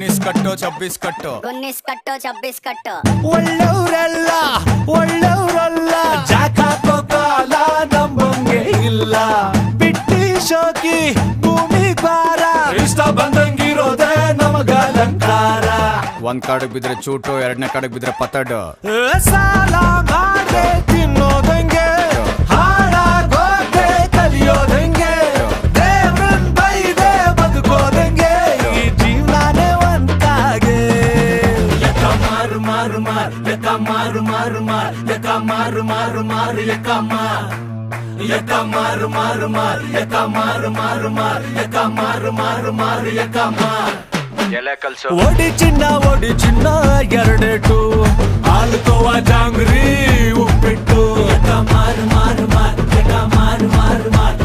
19 ಕಟ್ಟೋ 26 ಕಟ್ಟೋ 19 ಕಟ್ಟೋ 26 ಕಟ್ಟೋ ಒಳ್ಳೆಯವರೆಲ್ಲ ಒಳ್ಳೆಯವರಲ್ಲ ಜಾಕ ಕಾಲ ನಮ್ಮಂಗೆ ಇಲ್ಲ ಬಿಟ್ಟಿ ಶೋಕಿ ಭೂಮಿ ಭಾರ ಇಷ್ಟ ಬಂದಂಗಿರೋದೇ ನಮಗಲಂಕಾರ ಒಂದ್ ಕಾಡಕ್ ಬಿದ್ರೆ ಚೂಟು ಎರಡನೇ ಕಾಡಕ್ ಬಿದ್ರೆ ಪತಡು ಸಾಲ ಮಾಡ್ದೆ ತಿನ್ನೋದಂಗೆ ಹಾಳಾಗೋದೆ ಕಲಿಯೋದಂಗೆ ದೇವ್ರನ್ ಬೈದೆ ಬದುಕೋದಂಗೆ ಈ ಜೀವನಾನೇ ಒಂದಾಗೆ ಲೆಕ್ಕ ಮಾರು ಮಾರು ಮಾರು ಲೆಕ್ಕ ಮಾರು ಮಾರು ಮಾರು ಲೆಕ್ಕ ಮಾರು ಮಾರು ಮಾರು ಲೆಕ್ಕ ಮಾರು ಮಾರು ಮಾರು ಲೆಕ್ಕ ಮಾರು ಮಾರು ಮಾರು ಲೆಕ್ಕ ಮಾರು ಮಾರು ಮಾರು ಲೆಕ್ಕ ಎಲೆ ಕಲ್ಸು ಒಡಿ ಚಿನ್ನ ಎರಡೇಟು ಹಾಲುಕೋವ ಜಾಂಗ್ರಿ ಉಪ್ಪಿಟ್ಟು ಲೆಕ್ಕ ಮಾರು ಮಾರು ಮಾರು ಲೆಕ್ಕ ಮಾರು ಮಾರು ಮಾರು